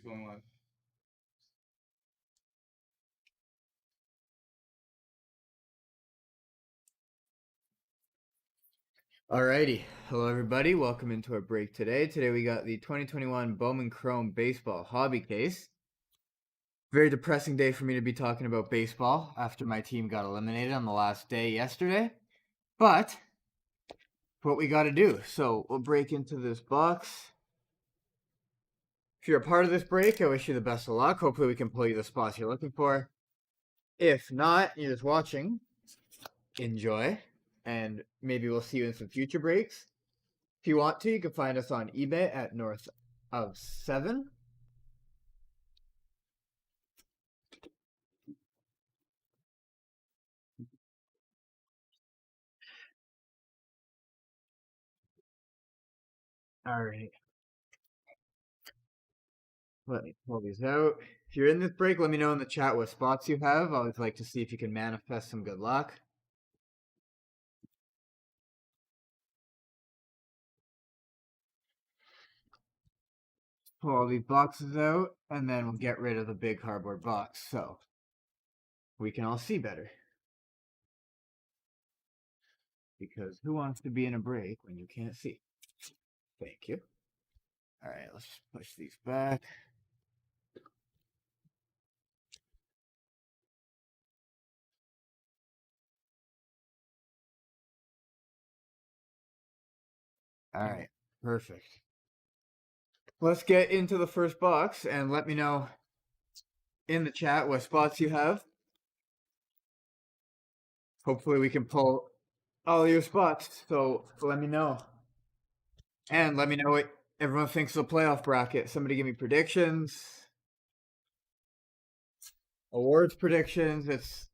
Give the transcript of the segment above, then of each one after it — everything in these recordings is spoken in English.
going live. Alrighty, hello everybody. Welcome into our break today. Today we got the 2021 Bowman Chrome Baseball Hobby Case. Very depressing day for me to be talking about baseball after my team got eliminated on the last day yesterday. But what we got to do. So we'll break into this box. If you're a part of this break, I wish you the best of luck. Hopefully we can pull you the spots you're looking for. If not, you're just watching, enjoy. And maybe we'll see you in some future breaks. If you want to, you can find us on eBay at North of 7. All right. Let me pull these out. If you're in this break, let me know in the chat what spots you have. I always like to see if you can manifest some good luck. Pull all these boxes out, and then we'll get rid of the big cardboard box so we can all see better. Because who wants to be in a break when you can't see? Thank you. All right, let's just push these back. All right, perfect. Let's get into the first box and let me know in the chat what spots you have. Hopefully we can pull all your spots, so let me know. And let me know what everyone thinks of the playoff bracket. Somebody give me predictions. Awards predictions. It's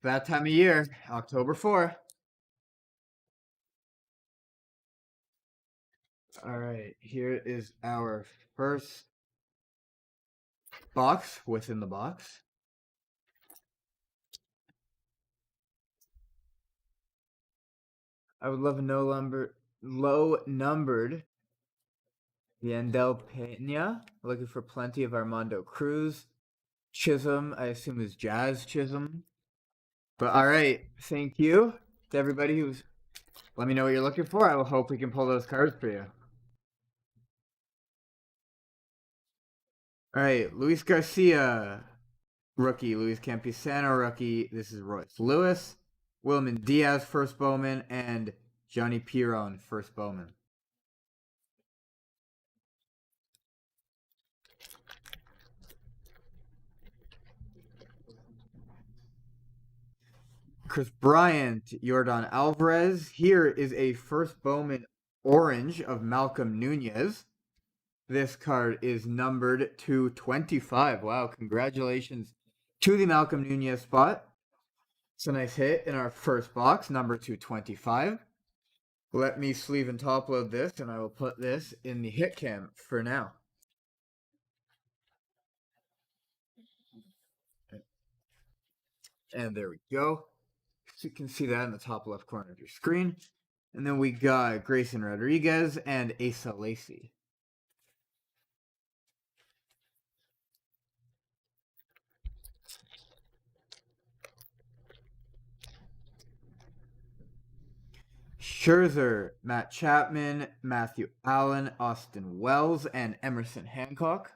that time of year, October 4th. All right, here is our first box within the box. I would love a low numbered Yandel Pena. Looking for plenty of Armando Cruz. Chisholm, I assume is Jazz Chisholm. But all right, thank you to everybody who's. Let me know what you're looking for. I will hope we can pull those cards for you. All right, Luis Garcia, rookie. Luis Campusano, rookie. This is Royce Lewis. Wilman Diaz, first Bowman. And Johnny Piron, first Bowman. Chris Bryant, Yordan Alvarez. Here is a first Bowman orange of Malcolm Nunez. This card is numbered to 25. Wow, congratulations to the Malcolm Nunez spot. It's a nice hit in our first box, number 225. Let me sleeve and top load this, and I will put this in the hit cam for now. And there we go. So you can see that in the top left corner of your screen. And then we got Grayson Rodriguez and Asa Lacy. Scherzer, Matt Chapman, Matthew Allen, Austin Wells, and Emerson Hancock.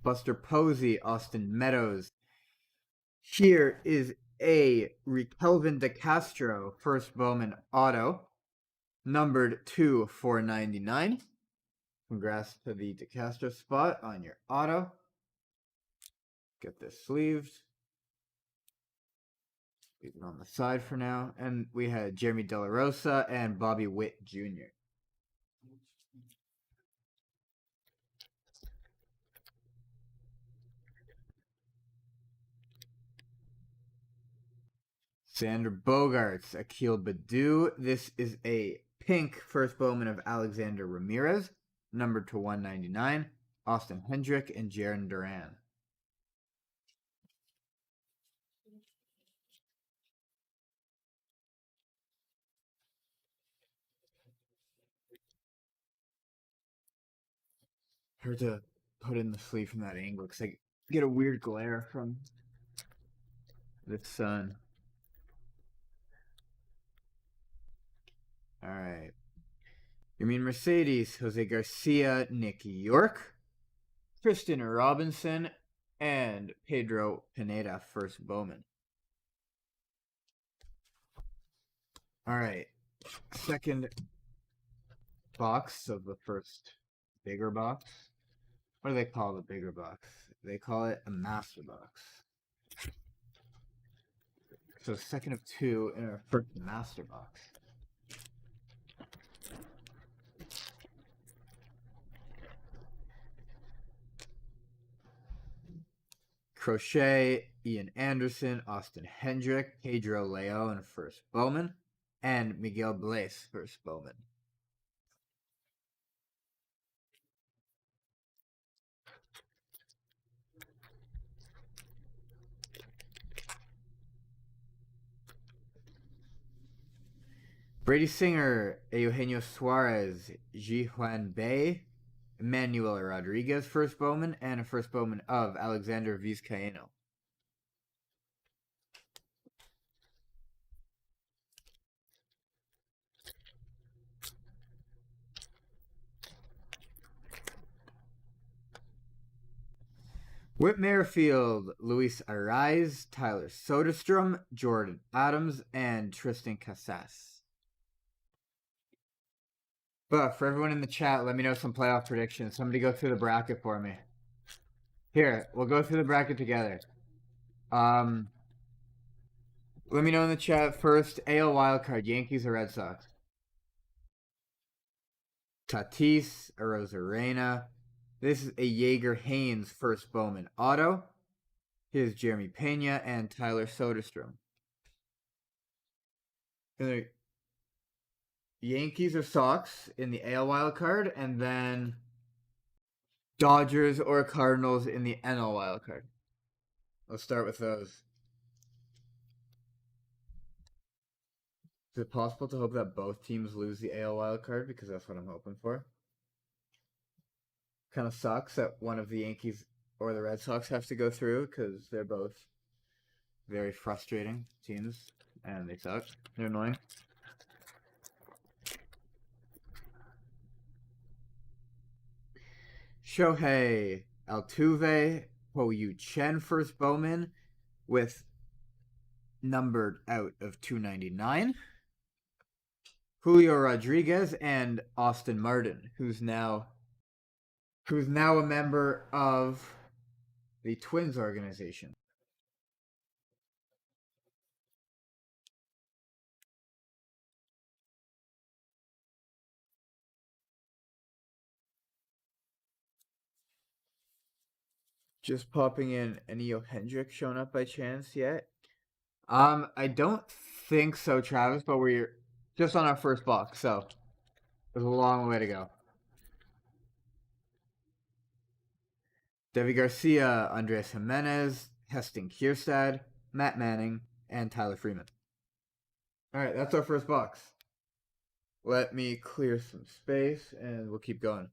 Buster Posey, Austin Meadows. Here is a Kelvin DeCastro first Bowman auto, numbered 2/499. Congrats to the DeCastro spot on your auto. Get this sleeved. Leave it on the side for now. And we had Jeremy De La Rosa and Bobby Witt Jr. Xander Bogaerts, Akil Baddoo. This is a pink first Bowman of Alexander Ramirez, numbered to 199. Austin Hendrick and Jaron Duran. Hard to put in the sleeve from that angle because I get a weird glare from the sun. All right. You mean Mercedes, Jose Garcia, Nicky York, Tristan Robinson, and Pedro Pineda, first Bowman. All right. Second box of the first bigger box. What do they call the bigger box? They call it a master box. So second of two in our first master box. Crochet, Ian Anderson, Austin Hendrick, Pedro Leon, first Bowman, and Miguel Blaise, first Bowman. Brady Singer, Eugenio Suarez, Ji Juan Bay, Emmanuel Rodriguez, first Bowman, and a first Bowman of Alexander Vizcaino. Whit Merrifield, Luis Arraez, Tyler Soderstrom, Jordan Adams, and Tristan Casas. But for everyone in the chat, let me know some playoff predictions. Somebody go through the bracket for me. Here, we'll go through the bracket together. Let me know in the chat first. AL wildcard, Yankees or Red Sox? Tatis, Arozarena. This is a Jaeger Haynes first Bowman auto. Here's Jeremy Pena and Tyler Soderstrom. The Yankees or Sox in the AL wildcard, and then Dodgers or Cardinals in the NL wildcard. Let's start with those. Is it possible to hope that both teams lose the AL wildcard? Because that's what I'm hoping for. Kind of sucks that one of the Yankees or the Red Sox have to go through because they're both very frustrating teams and they suck. They're annoying. Shohei Altuve, Ho-Yu Chen first Bowman with numbered out of 299. Julio Rodriguez and Austin Martin, who's now a member of the Twins organization. Just popping in, any Hendrick shown up by chance yet? I don't think so, Travis, but we're just on our first box, so there's a long way to go. Devi Garcia, Andres Jimenez, Heston Kierstad, Matt Manning, and Tyler Freeman. All right, that's our first box. Let me clear some space, and we'll keep going.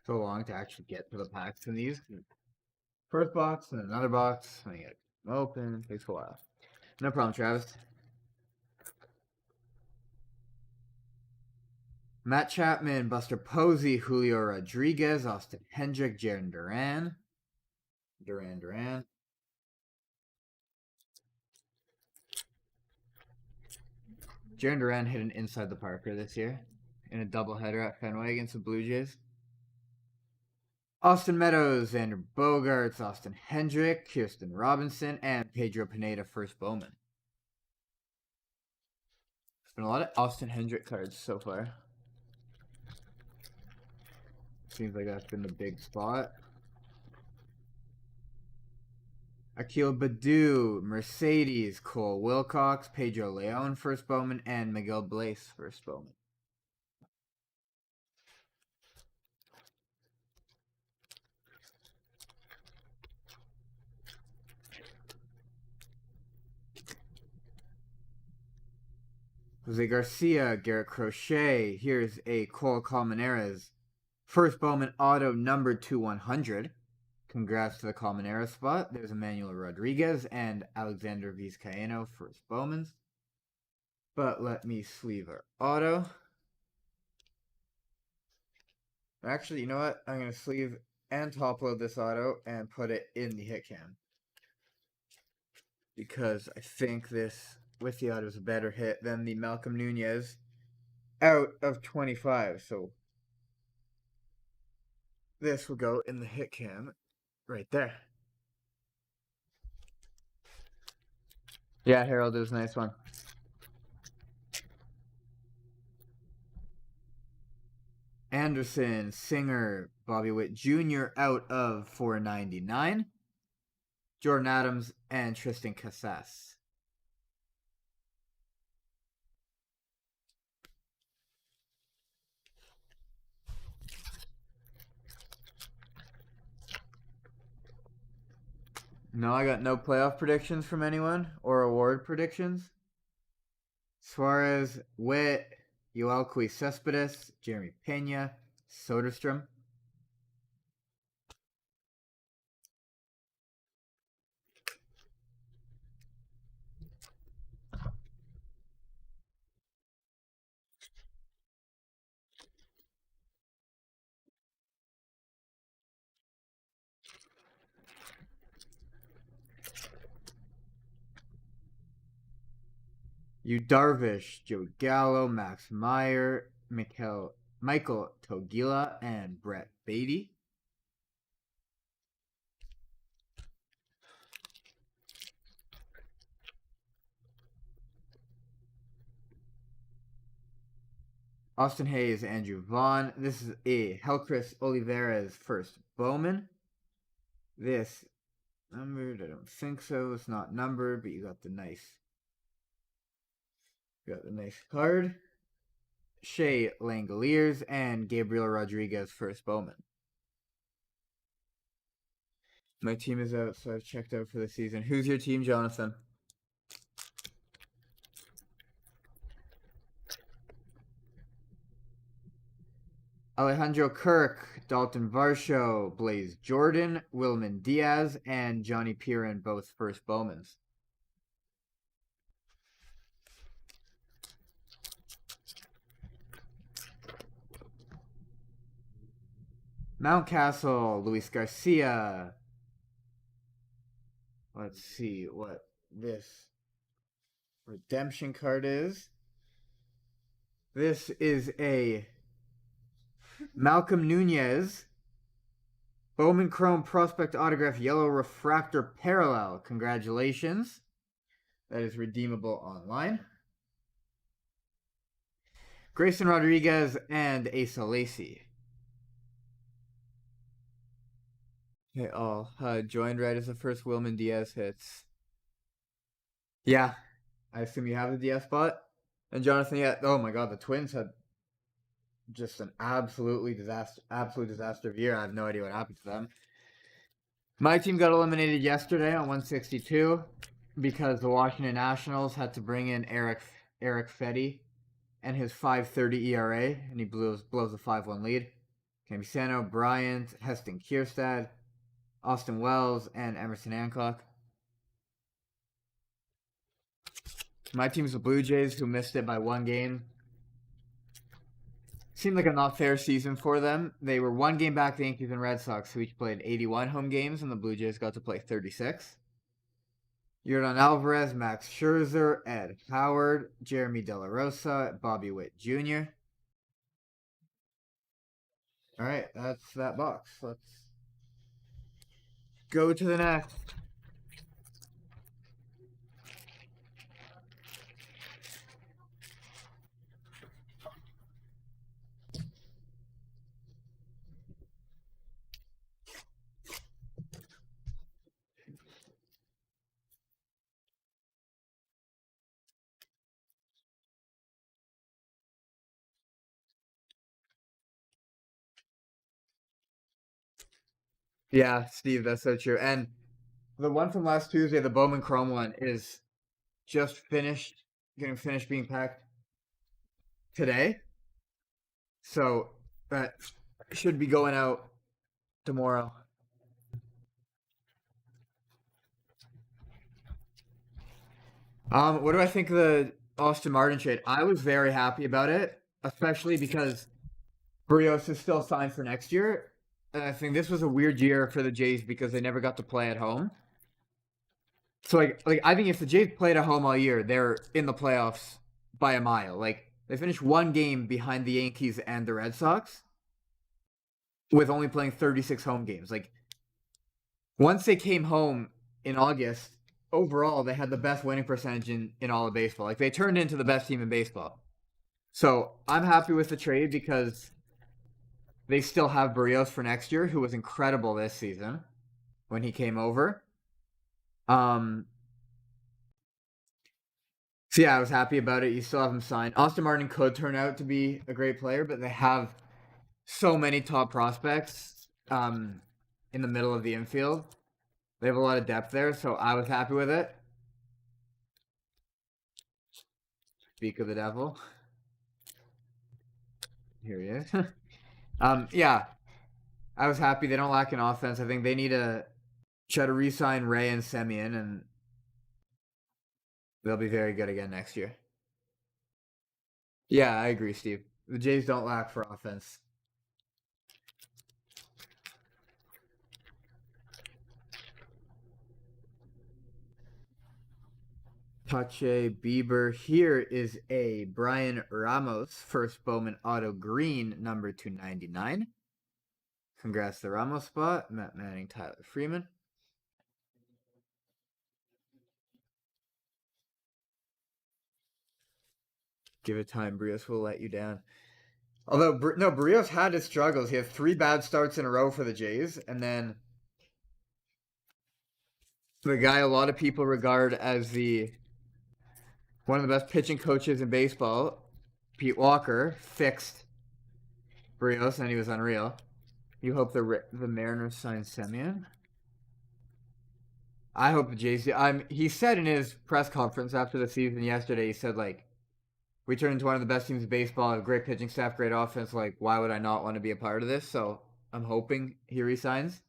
So long to actually get to the packs in these. First box, and another box, and I get them open. Takes a while. No problem, Travis. Matt Chapman, Buster Posey, Julio Rodriguez, Austin Hendrick, Jarren Duran. Duran. Jarren Duran hit an inside the Parker this year in a doubleheader at Fenway against the Blue Jays. Austin Meadows, Xander Bogaerts, Austin Hendrick, Kirsten Robinson, and Pedro Pineda first Bowman. There's been a lot of Austin Hendrick cards so far. Seems like that's been the big spot. Akil Baddoo, Mercedes, Cole Wilcox, Pedro Leon first Bowman, and Miguel Blaise first Bowman. Jose Garcia, Garrett Crochet. Here's a Cole Colmenares. First Bowman auto numbered to 100. Congrats to the Colmenares spot. There's Emmanuel Rodriguez and Alexander Vizcaíno first Bowmans. But let me sleeve our auto. Actually, you know what? I'm going to sleeve and top load this auto and put it in the hit cam. Because I think this with the auto is a better hit than the Malcolm Nunez out of 25. So this will go in the hit cam right there. Yeah, Harold, it was a nice one. Anderson, Singer, Bobby Witt Jr. out of 499. Jordan Adams and Tristan Casas. No, I got no playoff predictions from anyone or award predictions. Suarez, Witt, Yoelqui Cespedes, Jeremy Pena, Soderstrom. Yu Darvish, Joe Gallo, Max Meyer, Michael Togila, and Brett Beatty. Austin Hayes, Andrew Vaughn. This is a Helcris Olivares first Bowman. This numbered, I don't think so. It's not numbered, but you got the nice card. Shea Langoliers and Gabriel Rodriguez first Bowman. My team is out, so I've checked out for the season. Who's your team, Jonathan? Alejandro Kirk, Dalton Varsho, Blaze Jordan, Wilman Diaz, and Johnny Peeran, both first Bowmans. Mountcastle, Luis Garcia. Let's see what this redemption card is. This is a Malcolm Nunez Bowman Chrome Prospect Autograph Yellow Refractor Parallel. Congratulations. That is redeemable online. Grayson Rodriguez and Asa Lacey. Okay, all joined right as the first Wilman Diaz hits. Yeah, I assume you have the Diaz spot. And Jonathan, yeah, oh my god, the Twins had just an absolute disaster of year. I have no idea what happened to them. My team got eliminated yesterday on 162 because the Washington Nationals had to bring in Eric Fetty and his 5.30 ERA, and he blows a 5-1 lead. Camisano, Bryant, Heston Kierstad, Austin Wells, and Emerson Hancock. My team's the Blue Jays, who missed it by 1 game. Seemed like a not fair season for them. They were 1 game back, the Yankees and Red Sox, who each played 81 home games, and the Blue Jays got to play 36. Yordan Alvarez, Max Scherzer, Ed Howard, Jeremy De La Rosa, Bobby Witt Jr. All right, that's that box. Let's go to the next. Yeah, Steve, that's so true. And the one from last Tuesday, the Bowman Chrome one, is just finished, getting finished being packed today. So that should be going out tomorrow. What do I think of the Austin Martin trade? I was very happy about it, especially because Barrios is still signed for next year. And I think this was a weird year for the Jays because they never got to play at home. So like I think if the Jays played at home all year, they're in the playoffs by a mile. Like they finished one game behind the Yankees and the Red Sox with only playing 36 home games. Like once they came home in August, overall they had the best winning percentage in all of baseball. Like they turned into the best team in baseball. So I'm happy with the trade because they still have Barrios for next year, who was incredible this season when he came over. So yeah, I was happy about it. You still have him signed. Austin Martin could turn out to be a great player, but they have so many top prospects in the middle of the infield. They have a lot of depth there, so I was happy with it. Speak of the devil. Here he is. Yeah, I was happy. They don't lack in offense. I think they need to try to re-sign Ray and Semien, and they'll be very good again next year. Yeah, I agree, Steve. The Jays don't lack for offense. Pache Bieber. Here is a Brian Ramos first Bowman auto green number 299. Congrats to the Ramos spot. Matt Manning, Tyler Freeman. Give it time, Brios will let you down. Although no, Brios had his struggles. He had 3 bad starts in a row for the Jays, and then the guy a lot of people regard as the one of the best pitching coaches in baseball, Pete Walker, fixed Brios, and he was unreal. You hope the Mariners sign Semien? I hope the Jays. He said in his press conference after the season yesterday, he said like, "We turned into one of the best teams in baseball. Have a great pitching staff, great offense. Like, why would I not want to be a part of this?" So I'm hoping he resigns.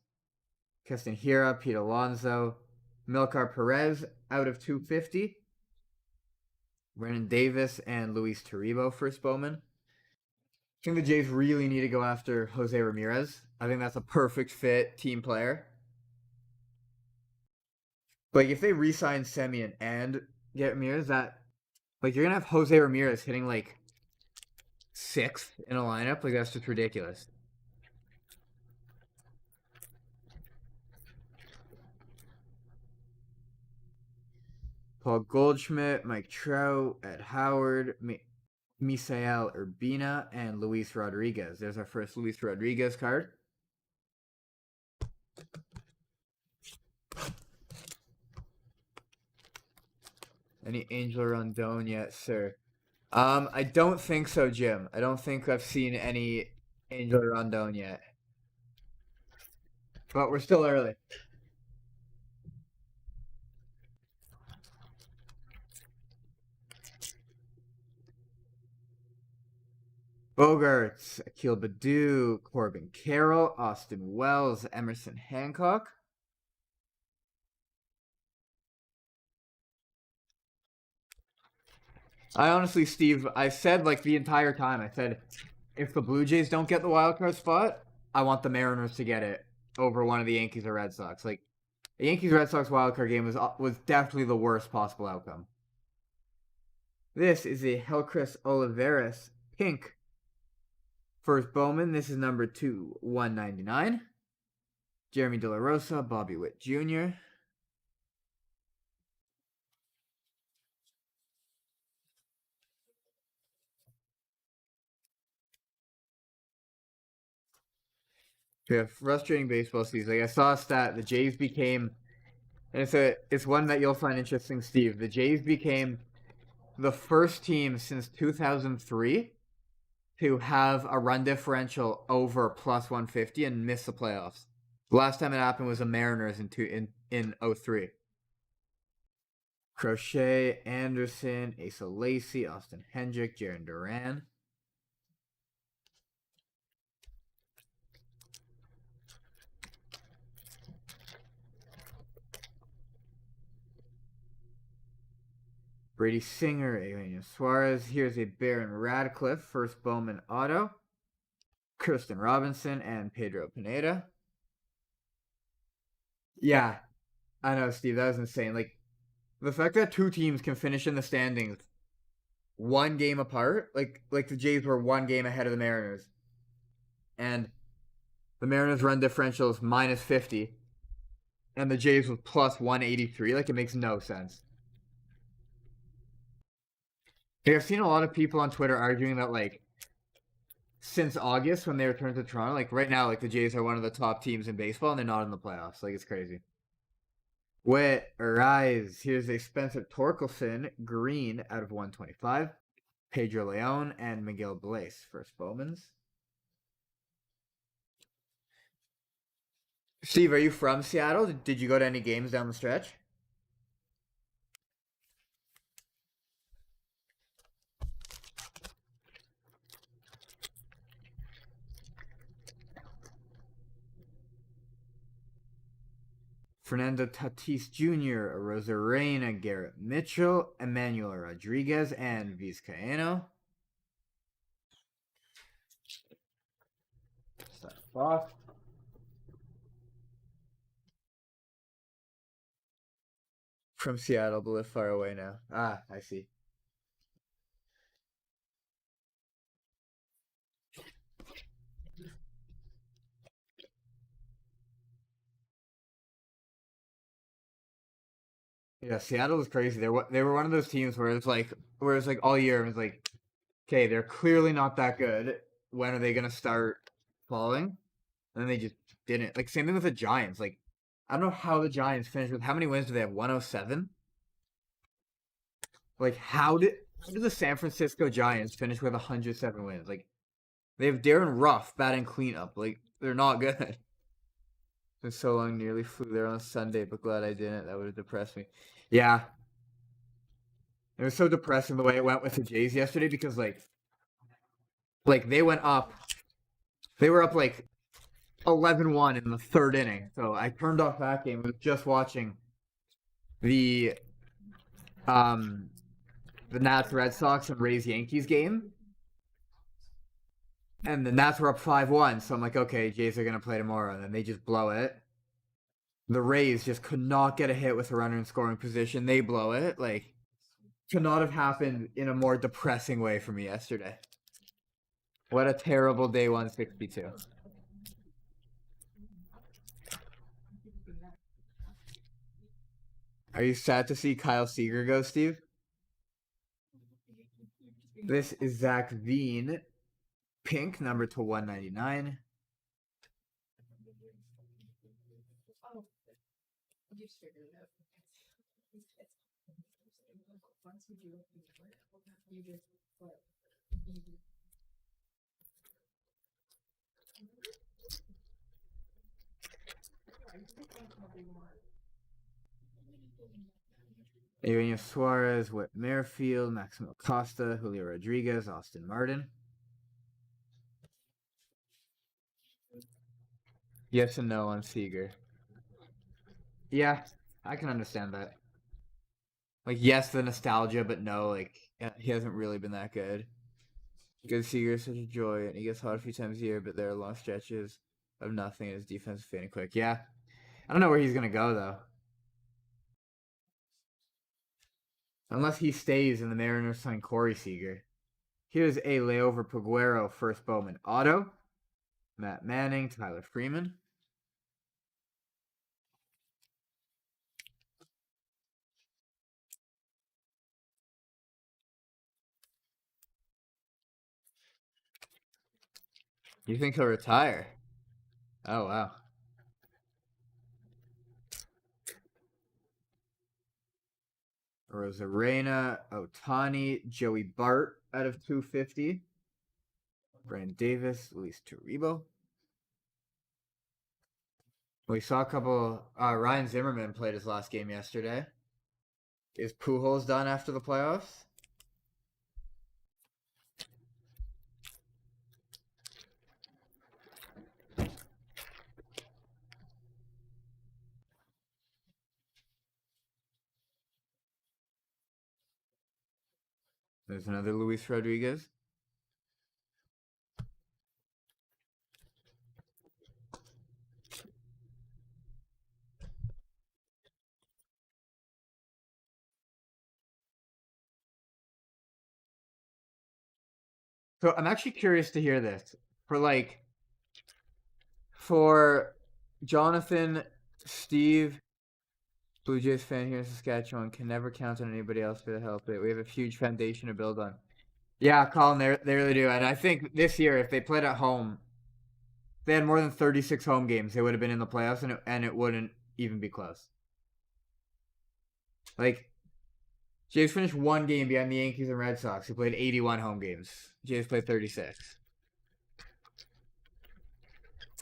Keston Hira, Pete Alonso, Milkar Perez out of 250. Brandon Davis and Luis Toribio first Bowman. I think the Jays really need to go after Jose Ramirez. I think that's a perfect fit team player. Like if they re-sign Semien and get Ramirez, that like you're gonna have Jose Ramirez hitting like 6th in a lineup. Like that's just ridiculous. Paul Goldschmidt, Mike Trout, Ed Howard, Misael Urbina, and Luis Rodriguez. There's our first Luis Rodriguez card. Any Angel Rondon yet, sir? I don't think so, Jim. I don't think I've seen any Angel Rondon yet. But we're still early. Bogarts, Akil Baddoo, Corbin Carroll, Austin Wells, Emerson Hancock. I honestly, Steve, I said like the entire time, I said if the Blue Jays don't get the wild card spot, I want the Mariners to get it over one of the Yankees or Red Sox. Like the Yankees Red Sox wild card game was definitely the worst possible outcome. This is a Helcris Olivares pink first Bowman. This is number 2/199. Jeremy De La Rosa, Bobby Witt Jr. Yeah, frustrating baseball season. Like I saw a stat, the Jays became, and it's one that you'll find interesting, Steve. The Jays became the first team since 2003 to have a run differential over plus 150 and miss the playoffs. Last time it happened was the Mariners in 03. Crochet, Anderson, Asa Lacy, Austin Hendrick, Jaron Duran. Brady Singer, Eugenio Suarez. Here's a Baron Radcliffe, first Bowman auto. Kristen Robinson and Pedro Pineda. Yeah, I know, Steve. That was insane. Like, the fact that two teams can finish in the standings one game apart, like the Jays were one game ahead of the Mariners, and the Mariners run differential is minus 50, and the Jays was plus 183. Like, it makes no sense. Like, I've seen a lot of people on Twitter arguing that, like, since August when they returned to Toronto, like right now, like the Jays are one of the top teams in baseball and they're not in the playoffs. Like, it's crazy. Wet Rise. Here's a Spencer Torkelson green out of 125. Pedro Leon and Miguel Blaze, first Bowmans. Steve, are you from Seattle? Did you go to any games down the stretch? Fernando Tatis Jr., Rosarena, Garrett Mitchell, Emmanuel Rodriguez, and Vizcaino. Fox. From Seattle, but live far away now. Ah, I see. Yeah, Seattle was crazy. They were one of those teams where it's like all year it was like, okay, they're clearly not that good. When are they gonna start falling? And then they just didn't. Like same thing with the Giants. Like I don't know how the Giants finished with how many wins do they have? 107? Like how did the San Francisco Giants finish with 107 wins? Like they have Darren Ruff batting cleanup. Like they're not good. Been so long, nearly flew there on Sunday, but glad I didn't. That would have depressed me. Yeah, it was so depressing the way it went with the Jays yesterday because like they went up, they were up like 11-1 in the third inning. So I turned off that game. I was just watching the um the Nats Red Sox and Rays Yankees game, and the Nats were up 5-1. So I'm like, okay, Jays are gonna play tomorrow, and then they just blow it. The Rays just could not get a hit with a runner in scoring position. They blow it. Like could not have happened in a more depressing way for me yesterday. What a terrible day 162. Are you sad to see Kyle Seager go, Steve? This is Zach Veen, pink, number to 199. Eugenio Suarez, Whit Merrifield, Maximo Costa, Julio Rodriguez, Austin Martin. Yes and no on Seager. Yeah, I can understand that. Like, yes, the nostalgia, but no, like, yeah, he hasn't really been that good. Good Seager is such a joy, and he gets hot a few times a year, but there are long stretches of nothing, and his defense is fading quick. Yeah, I don't know where he's gonna go though, unless he stays in the Mariners sign Corey Seager. Here's a layover Peguero first Bowman auto. Matt Manning, Tyler Freeman. You think he'll retire? Oh, wow. Rosarena, Otani, Joey Bart out of 250. Brandon Davis, Luis Torribo. We saw a couple. Ryan Zimmerman played his last game yesterday. Is Pujols done after the playoffs? There's another Luis Rodriguez. So I'm actually curious to hear this. For Jonathan, Steve, Blue Jays fan here in Saskatchewan, can never count on anybody else for the help. We have a huge foundation to build on. Yeah, Colin, they really do. And I think this year, if they played at home, if they had more than 36 home games, they would have been in the playoffs, and it wouldn't even be close. Like, Jays finished one game behind the Yankees and Red Sox, who played 81 home games. Jays played 36.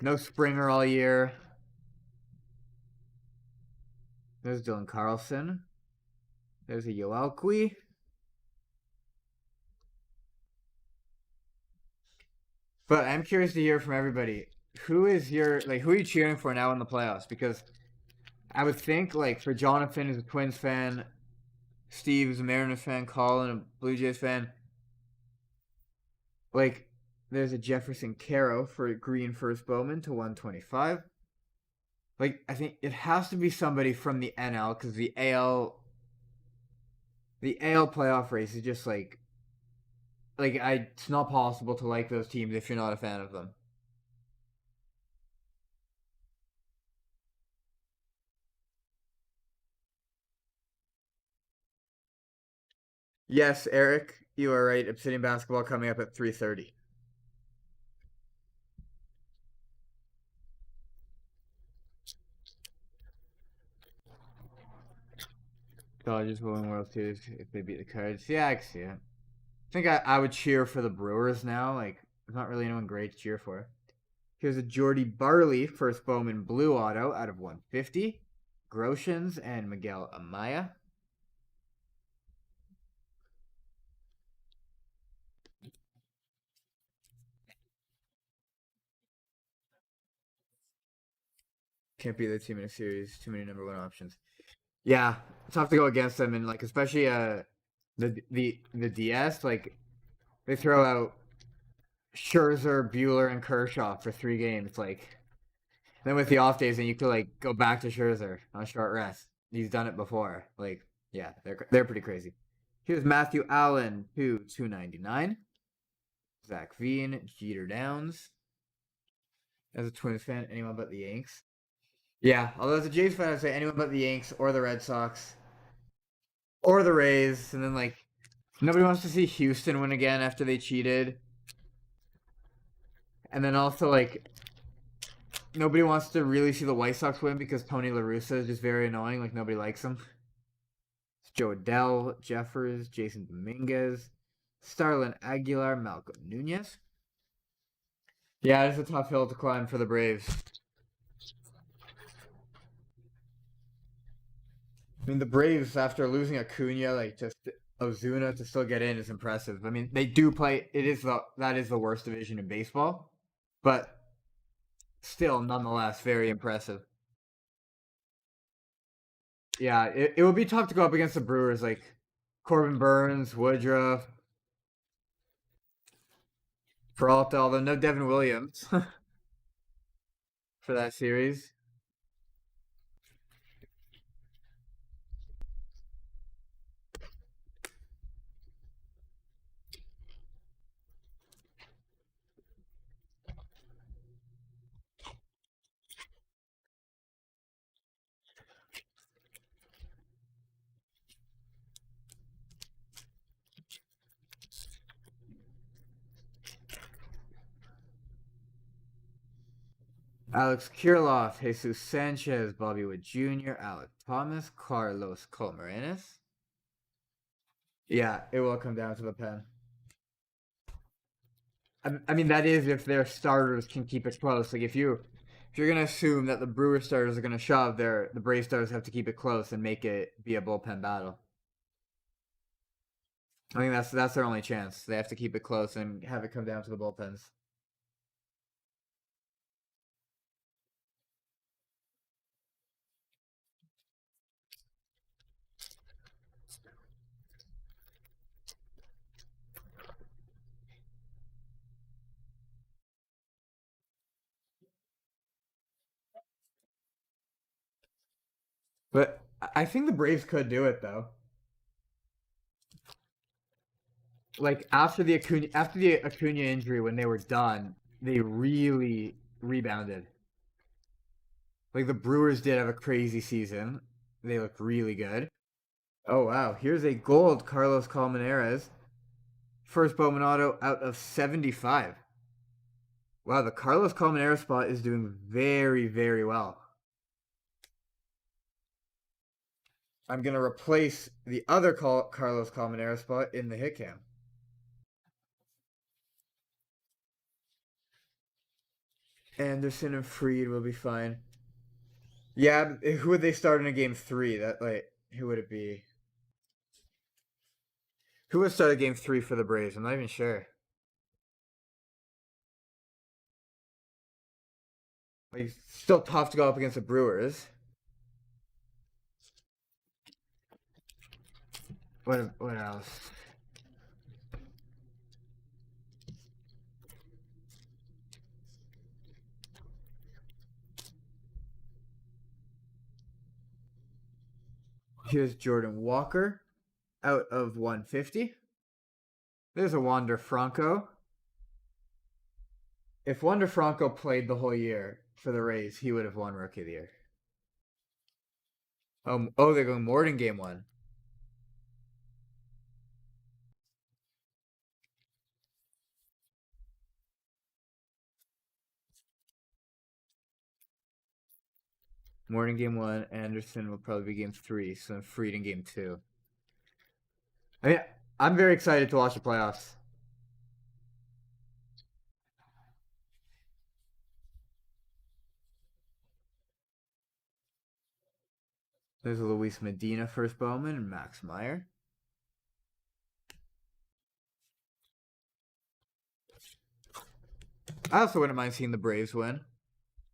No Springer all year. There's Dylan Carlson. There's a Yoelqui. But I'm curious to hear from everybody. Who are you cheering for now in the playoffs? Because I would think, for Jonathan, who's a Twins fan, Steve, who's a Mariners fan, Colin, a Blue Jays fan, there's a Jefferson Caro for Green first Bowman to 125. I think it has to be somebody from the NL, because the AL playoff race is just it's not possible to like those teams if you're not a fan of them. Yes, Eric, you are right. Obsidian basketball coming up at 3:30. Dodgers will win World Series if they beat the Cards. Yeah, I can see it. I think I would cheer for the Brewers now. There's not really anyone great to cheer for. Here's a Jordy Barley first Bowman blue auto out of 150. Groshans and Miguel Amaya. Can't beat that team in a series. Too many number one options. Yeah, it's tough to go against them, and especially the DS. They throw out Scherzer, Bueller, and Kershaw for 3 games. Then with the off days, then you could go back to Scherzer on short rest. He's done it before. Yeah, they're pretty crazy. Here's Matthew Allen to 299. Zach Veen, Jeter Downs. As a Twins fan, anyone but the Yanks. Yeah, although as a Jays fan, I'd say anyone but the Yanks or the Red Sox or the Rays, and then nobody wants to see Houston win again after they cheated, and then also nobody wants to really see the White Sox win because Tony La Russa is just very annoying. Nobody likes him. It's Joe Adell, Jeffers, Jason Dominguez, Starlin Aguilar, Malcolm Nunez. Yeah, it's a tough hill to climb for the Braves. I mean, the Braves, after losing Acuna, just Ozuna to still get in is impressive. I mean, they do play. That is the worst division in baseball, but still, nonetheless, very impressive. Yeah, it would be tough to go up against the Brewers, Corbin Burns, Woodruff, Peralta, although no Devin Williams for that series. Alex Kirilloff, Jesus Sanchez, Bobby Wood Jr., Alec Thomas, Carlos Colmenares. Yeah, it will come down to the pen. I mean, that is if their starters can keep it close. Like if you're gonna assume that the Brewer starters are gonna shove, the Brave starters have to keep it close and make it be a bullpen battle. I think that's their only chance. They have to keep it close and have it come down to the bullpens. But I think the Braves could do it though. Like after the Acuna injury, when they were done, they really rebounded. Like the Brewers did have a crazy season. They looked really good. Oh wow, here's a gold Carlos Colmenares. First Bowman auto out of 75. Wow, the Carlos Colmenares spot is doing very, very well. I'm going to replace the other Carlos Colmenares spot in the hit cam. Anderson and Freed will be fine. Yeah, who would they start in a game 3? Who would it be? Who would start a game 3 for the Braves? I'm not even sure. Like, still tough to go up against the Brewers. What else? Here's Jordan Walker out of 150. There's a Wander Franco. If Wander Franco played the whole year for the Rays, he would have won Rookie of the Year. They're going Morton game 1. Morton game 1. Anderson will probably be game 3. So Freed in game 2. I mean, I'm very excited to watch the playoffs. There's a Luis Medina first Bowman and Max Meyer. I also wouldn't mind seeing the Braves win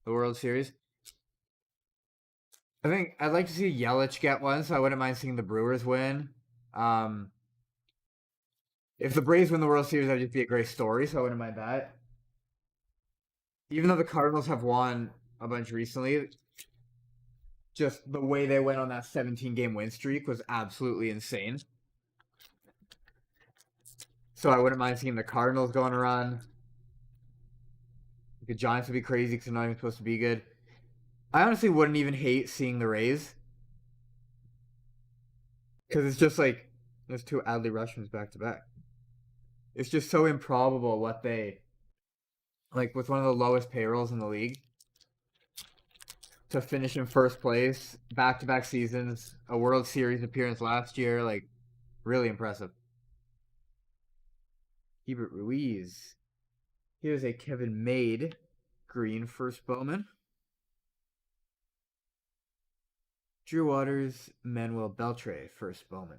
the World Series. I think I'd like to see Yelich get one, so I wouldn't mind seeing the Brewers win. If the Braves win the World Series, that'd just be a great story, so I wouldn't mind that. Even though the Cardinals have won a bunch recently, just the way they went on that 17-game win streak was absolutely insane. So I wouldn't mind seeing the Cardinals go on a run. The Giants would be crazy because they're not even supposed to be good. I honestly wouldn't even hate seeing the Rays. Because it's just like, there's 2 Adley Rushmans back to back. It's just so improbable what they, like with one of the lowest payrolls in the league, to finish in first place, back-to-back seasons, a World Series appearance last year, like, really impressive. Hebert Ruiz. Here's a Kevin Made green first Bowman. Drew Waters, Manuel Beltre first Bowman.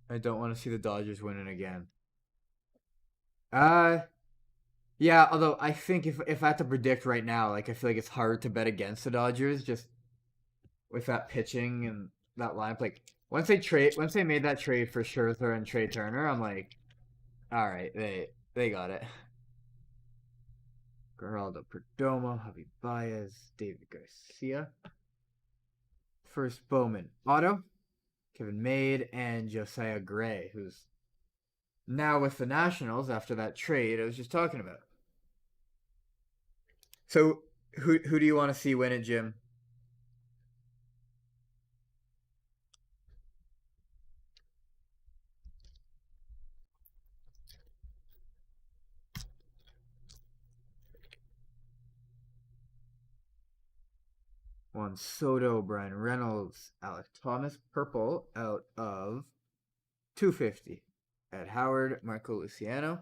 I don't want to see the Dodgers winning again. Yeah, although I think if I had to predict right now, like I feel like it's hard to bet against the Dodgers just with that pitching and that lineup. Like once they made that trade for Scherzer and Trey Turner, I'm like, all right, they got it. Geraldo Perdomo, Javi Baez, David Garcia. First Bowman auto, Kevin Made, and Josiah Gray, who's now with the Nationals after that trade I was just talking about. So who do you want to see win it, Jim? Juan Soto, Brian Reynolds, Alec Thomas, purple out of 250. Ed Howard, Marco Luciano.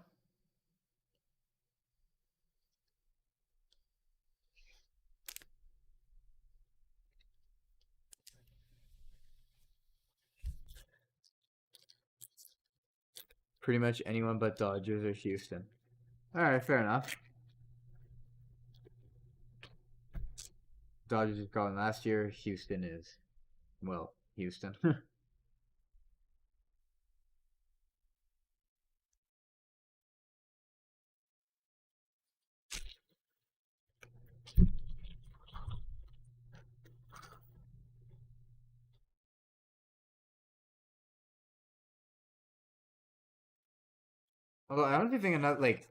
Pretty much anyone but Dodgers or Houston. All right, fair enough. Dodgers is going last year. Houston is, well, Houston. Although I don't think another like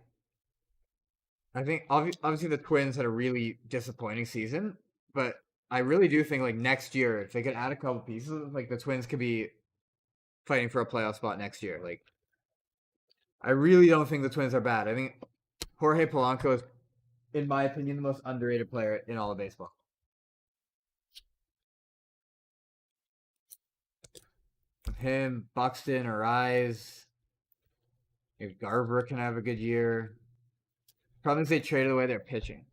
I think obviously the Twins had a really disappointing season, but I really do think like next year if they could add a couple pieces, like the Twins could be fighting for a playoff spot next year. Like I really don't think the Twins are bad. I think Jorge Polanco is, in my opinion, the most underrated player in all of baseball. Him, Buxton, Arise, if Garver can have a good year. Problem is they traded away their pitching.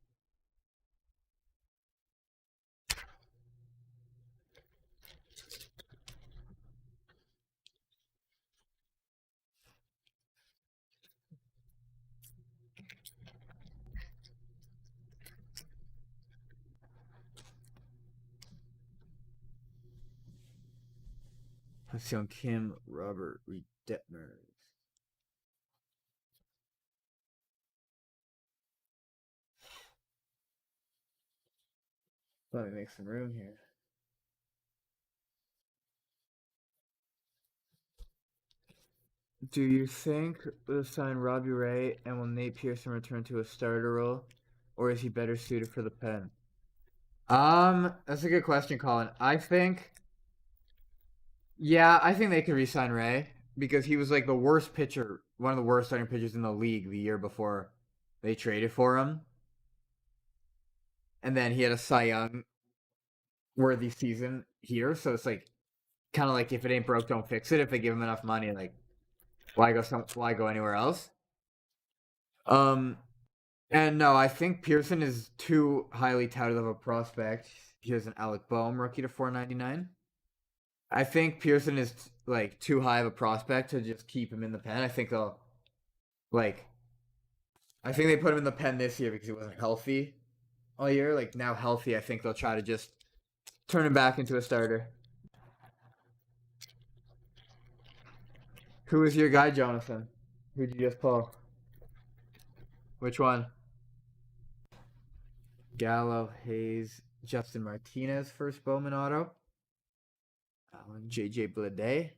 Hyun Kim, Robert Reed Detmers. Let me make some room here. Do you think they'll sign Robbie Ray and will Nate Pearson return to a starter role, or is he better suited for the pen? That's a good question, Colin. I think they could re-sign Ray because he was like the worst pitcher, one of the worst starting pitchers in the league the year before they traded for him, and then he had a Cy Young worthy season here. So it's like kind of like if it ain't broke, don't fix it. If they give him enough money, like why go anywhere else? Um, and no, I think Pearson is too highly touted of a prospect. Here's an Alec Boehm rookie to 499. I think Pearson is like too high of a prospect to just keep him in the pen. I think they'll like. I think they put him in the pen this year because he wasn't healthy all year. Like now healthy, I think they'll try to just turn him back into a starter. Who was your guy, Jonathan? Who did you just pull? Which one? Gallo, Hayes, Justin Martinez, first Bowman auto. JJ Bleday.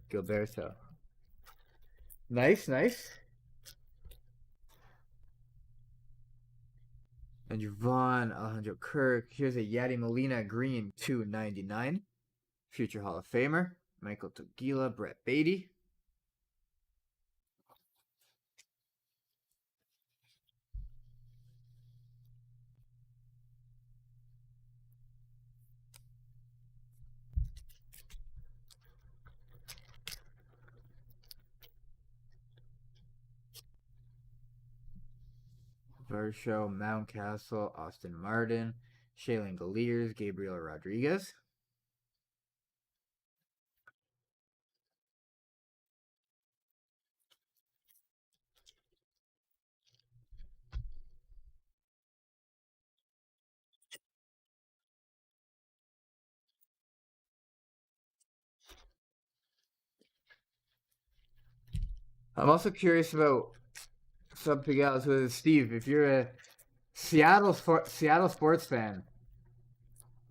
Gilberto. Nice, nice. Andrew Vaughn, Alejandro Kirk. Here's a Yadi Molina green 299. Future Hall of Famer. Michael Togila, Brett Beatty. Varsho, Mountcastle, Austin Martin, Shaylin Galiers, Gabriel Rodriguez. I'm also curious about something else with Steve. If you're a Seattle sports fan,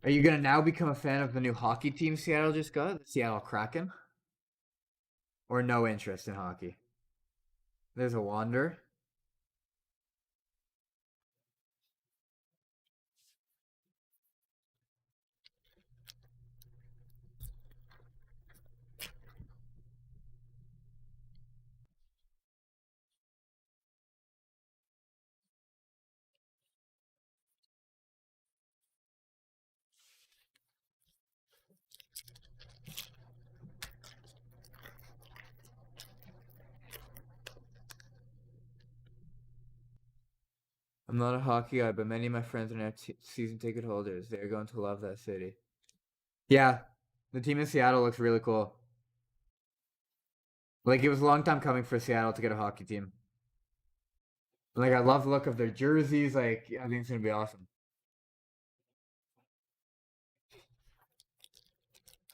are you gonna now become a fan of the new hockey team Seattle just got, the Seattle Kraken, or no interest in hockey? There's a Wander. I'm not a hockey guy, but many of my friends are now season ticket holders. They're going to love that city. Yeah, the team in Seattle looks really cool. Like, it was a long time coming for Seattle to get a hockey team. Like, I love the look of their jerseys. Like, I think it's gonna be awesome.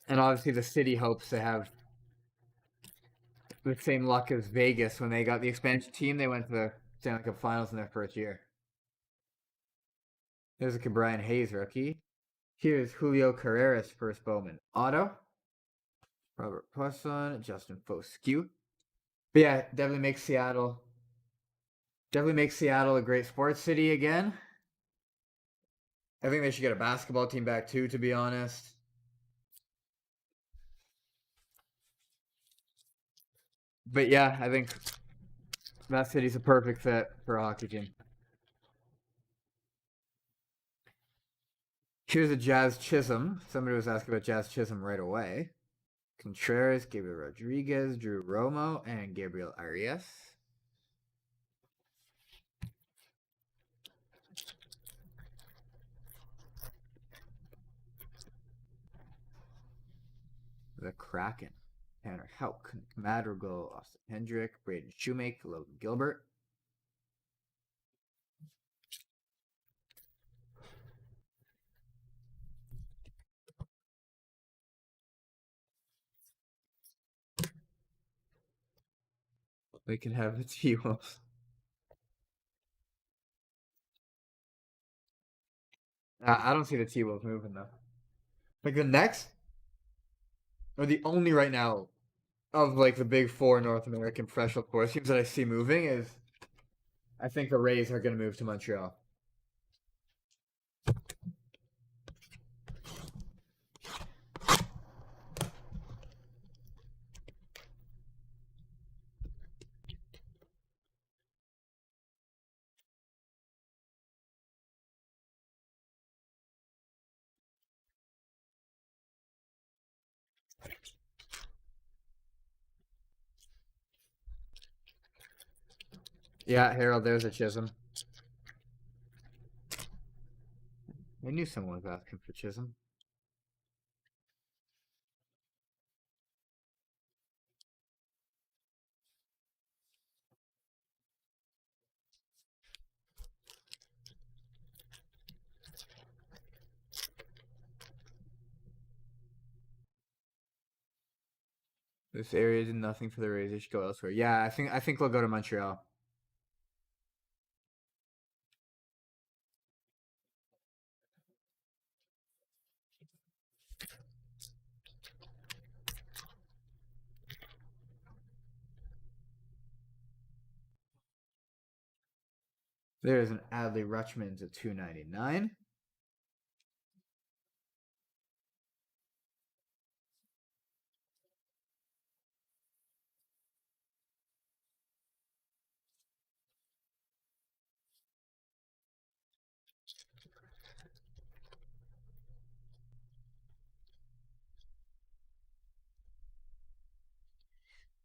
And obviously, the city hopes to have the same luck as Vegas when they got the expansion team. They went to the Stanley Cup Finals in their first year. There's a Brian Hayes rookie. Here's Julio Carreras, first Bowman auto. Robert Poisson, Justin Foscue. But yeah, definitely makes Seattle a great sports city again. I think they should get a basketball team back too, to be honest. But yeah, I think that city's a perfect fit for a hockey team. Here's a Jazz Chisholm. Somebody was asking about Jazz Chisholm right away. Contreras, Gabriel Rodriguez, Drew Romo, and Gabriel Arias. The Kraken. Tanner Houck, Madrigal, Austin Hendrick, Braden Shoemake, Logan Gilbert. They can have the T-Wolves. I don't see the T-Wolves moving though. Like the next, or the only right now of like the big four North American professional sports teams that I see moving is, I think the Rays are going to move to Montreal. Yeah, Harold, there's a Chisholm. I knew someone was asking for Chisholm. This area did nothing for the Rays. They should go elsewhere. Yeah, I think they'll go to Montreal. There's an Adley Rutschman to 299.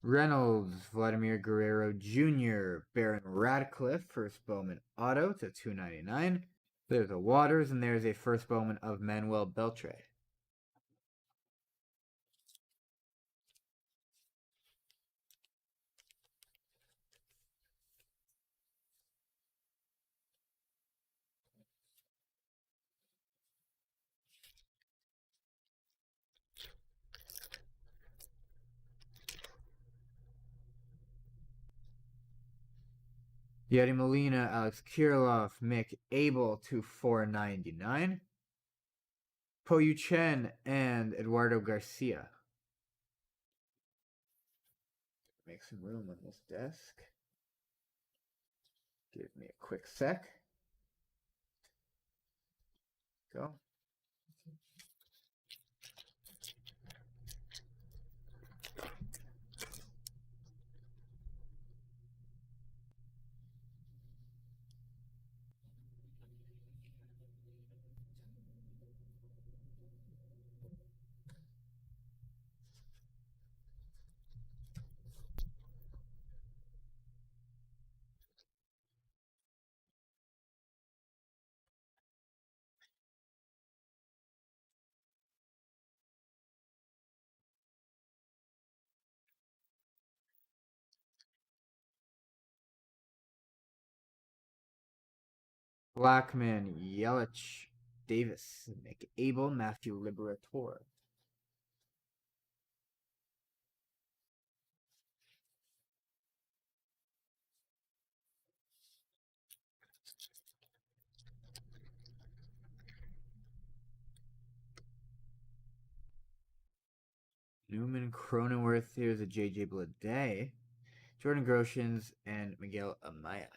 Reynolds, Vladimir Guerrero Jr., Baron Radcliffe, first Bowman auto to 299. There's a Waters, and there's a first Bowman of Manuel Beltre. Yeti Molina, Alex Kirilloff, Mick Abel to 499. Po Yu Chen and Eduardo Garcia. Make some room on this desk. Give me a quick sec. Go. Blackman, Yelich, Davis, McAble, Matthew Liberator. Newman, Cronenworth. Here's a JJ Bleday. Jordan Groshans, and Miguel Amaya.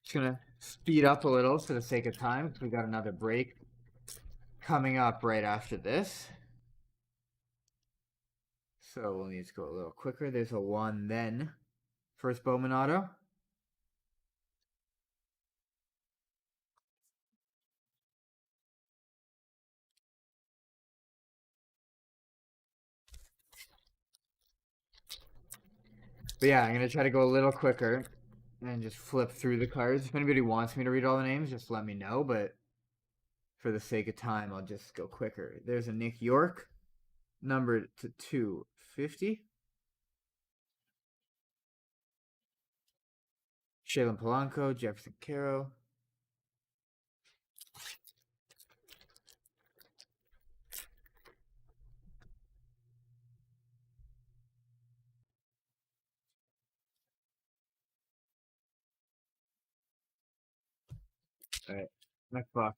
Just gonna speed up a little for the sake of time because we got another break coming up right after this. So we'll need to go a little quicker. There's a 1 then. First Bowman auto. But yeah, I'm gonna try to go a little quicker and just flip through the cards. If anybody wants me to read all the names, just let me know. But for the sake of time, I'll just go quicker. There's a Nick York, numbered to 250. Shaylin Polanco, Jefferson Caro. All right, next box.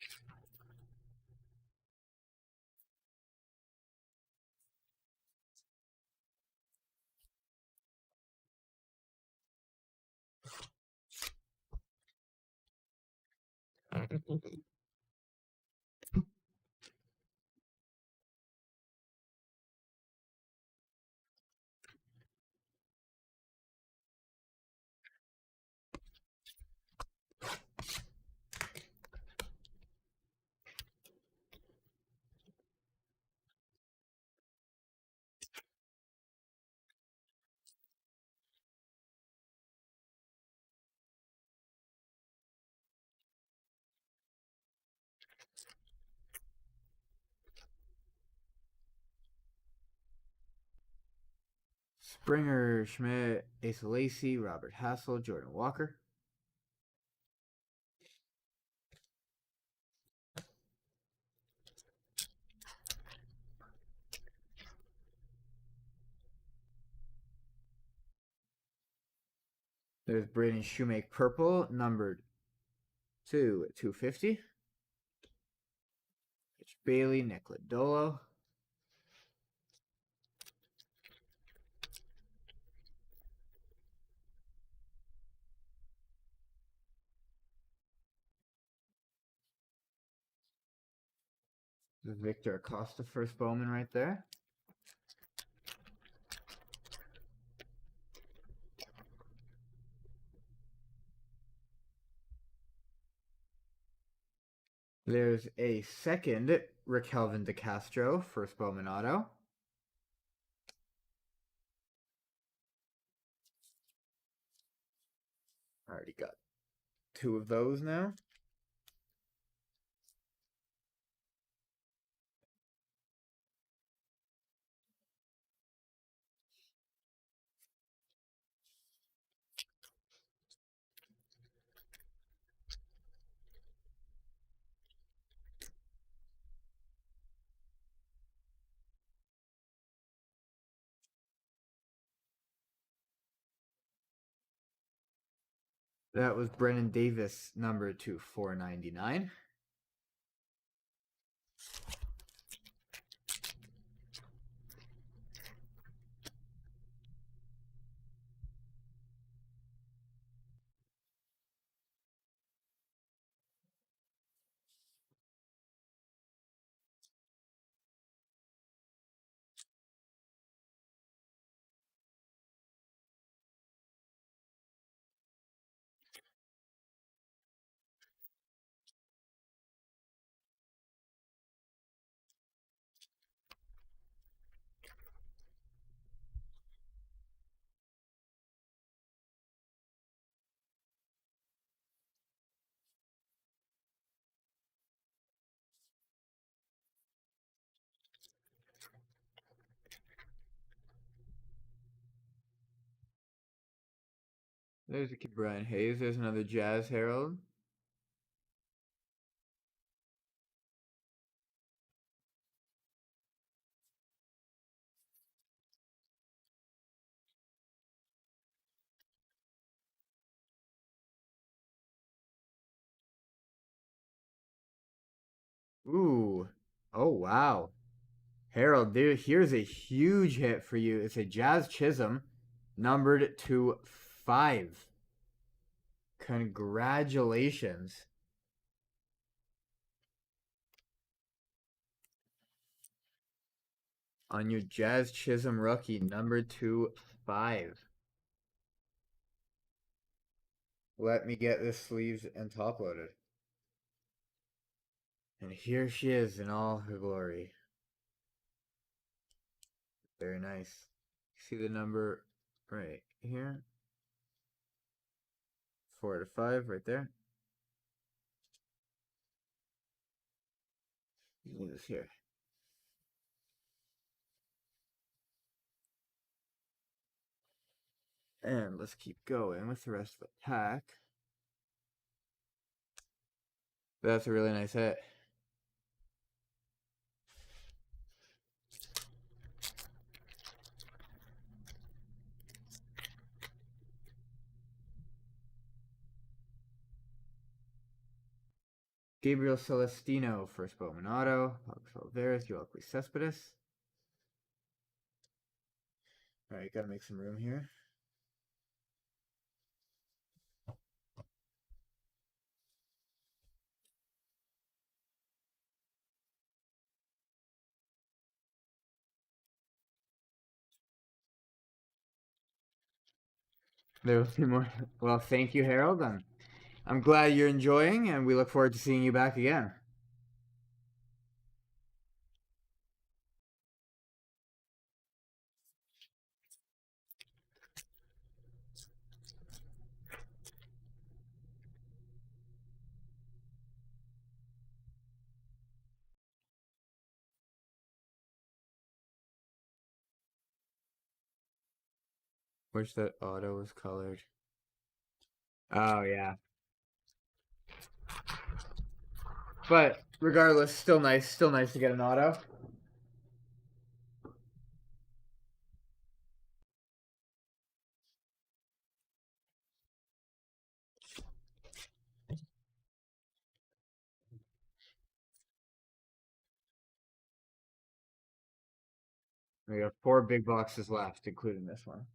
Springer, Schmidt, Asa Lacy, Robert Hassel, Jordan Walker. There's Braden Shoemake purple, numbered to 250. It's Bailey, Nick Lodolo. Victor Acosta, first Bowman right there. There's a second Rick Helvin DeCastro, first Bowman auto. Already got 2 of those now. That was Brennan Davis, number 499. There's a kid, Brian Hayes. There's another Jazz Herald. Ooh. Oh, wow. Harold, dude, here's a huge hit for you. It's a Jazz Chisholm, numbered to 5. Congratulations on your Jazz Chisholm rookie, numbered to 5. Let me get this sleeves and top loaded. And here she is in all her glory. Very nice. See the number right here? 4 to 5 right there. Leave this here. And let's keep going with the rest of the pack. That's a really nice hit. Gabriel Celestino, first Bowman auto. Alex Oliveras, Yoelqui Cespedes. Alright, gotta make some room here. There will be more. Well, thank you, Harold. I'm glad you're enjoying, and we look forward to seeing you back again. Wish that auto was colored. Oh, yeah. But regardless, still nice. Still nice to get an auto. We have 4 big boxes left, including this one.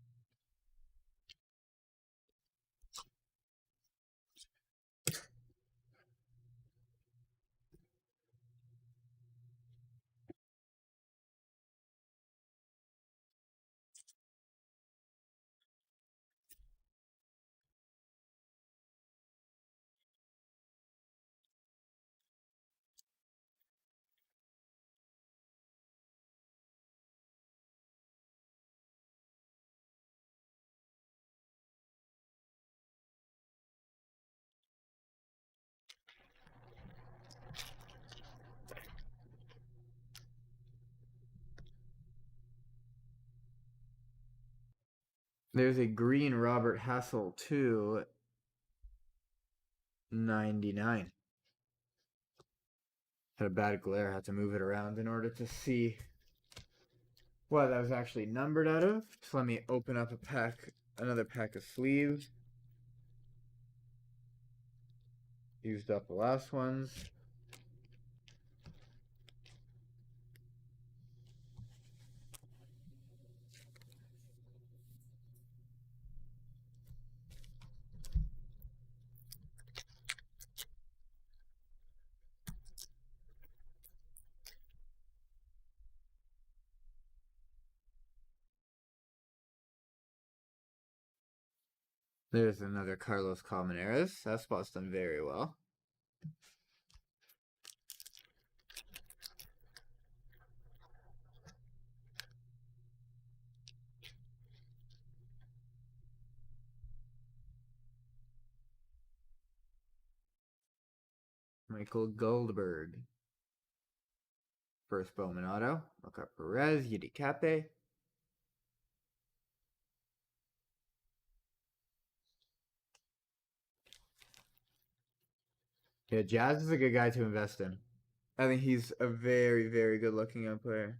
There's a green Robert Hassel 299. Had a bad glare, had to move it around in order to see what that was actually numbered out of. So let me open up another pack of sleeves. Used up the last ones. There's another Carlos Colmenares. That spot's done very well. Michael Goldberg. First Bowman auto. Oscar Perez, Yidi Cape. Yeah, Jazz is a good guy to invest in. I think he's a very, very good looking young player.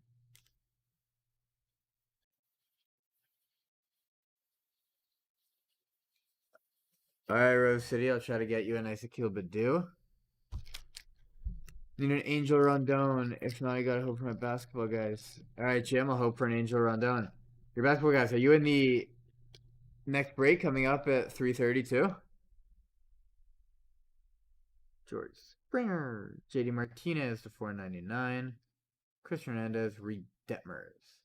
All right, Rose City, I'll try to get you a nice Akil Badu. Need an Angel Rondon. If not, I gotta hope for my basketball guys. All right, Jim, I'll hope for an Angel Rondon. Your basketball guys, are you in the next break coming up at 3:32? George Springer, JD Martinez to 499, Chris Hernandez, Reed Detmers.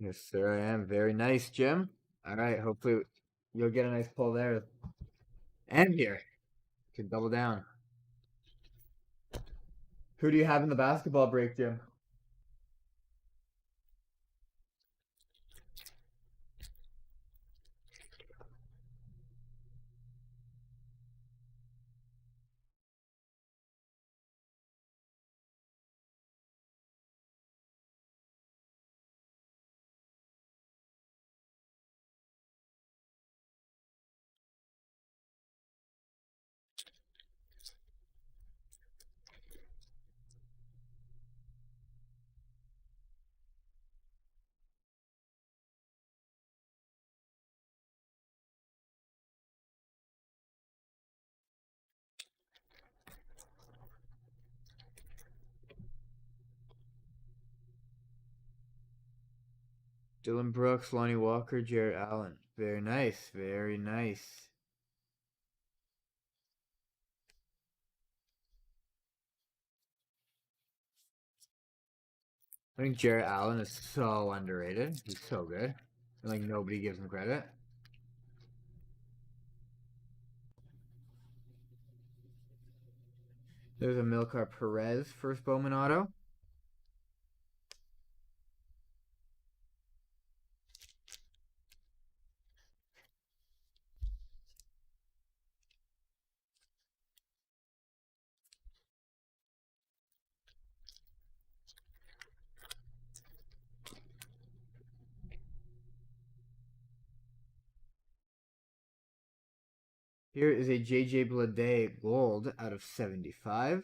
Yes, sir, I am. Very nice, Jim. All right, hopefully you'll get a nice pull there. And here, can double down. Who do you have in the basketball break, Jim? Dylan Brooks, Lonnie Walker, Jarrett Allen. Very nice, very nice. I think Jarrett Allen is so underrated. He's so good. And like nobody gives him credit. There's a Milcar Perez first Bowman auto. Here is a JJ Bleday gold out of 75.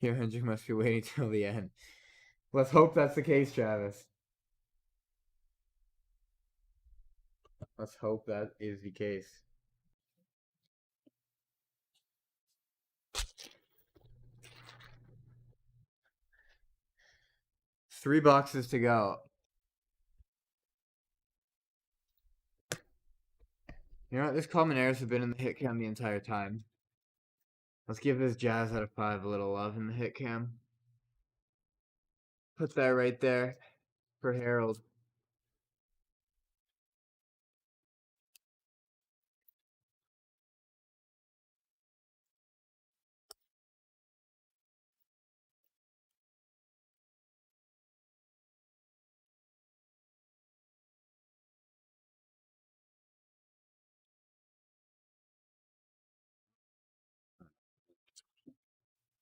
Here, Hendrick must be waiting till the end. Let's hope that's the case, Travis. Let's hope that is the case. Three boxes to go. You know what? This Colmenares have been in the hit cam the entire time. Let's give this Jazz out of 5 a little love in the hit cam. Put that right there for Harold.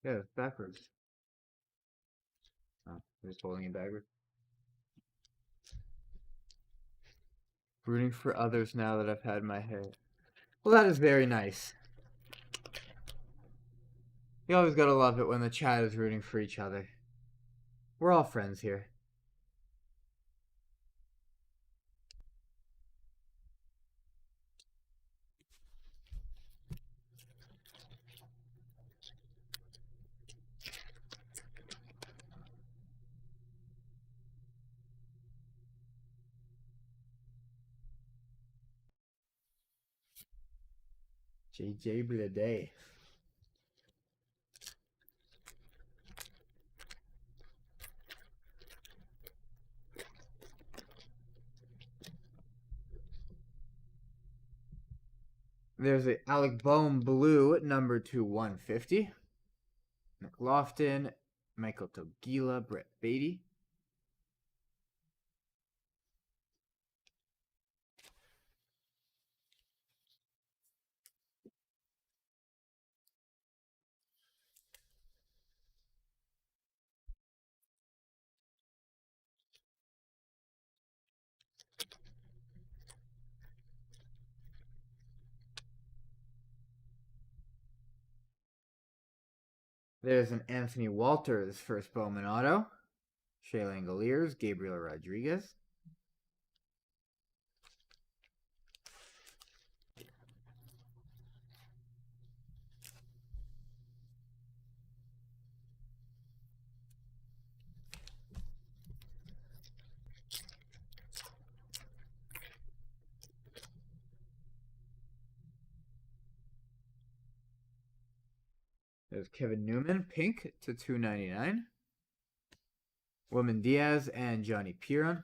Yeah, it's backwards. Oh, I'm just holding it backwards. Rooting for others now that I've had my head. Well, that is very nice. You always gotta love it when the chat is rooting for each other. We're all friends here. JJ Bleday. There's a Alec Bohm blue, number 2/150. McLaughlin, Michael Togila, Brett Beatty. There's an Anthony Walters first Bowman auto. Shea Langoliers, Gabriel Rodriguez. There's Kevin Newman, pink to 299. Woman Diaz and Johnny Piron.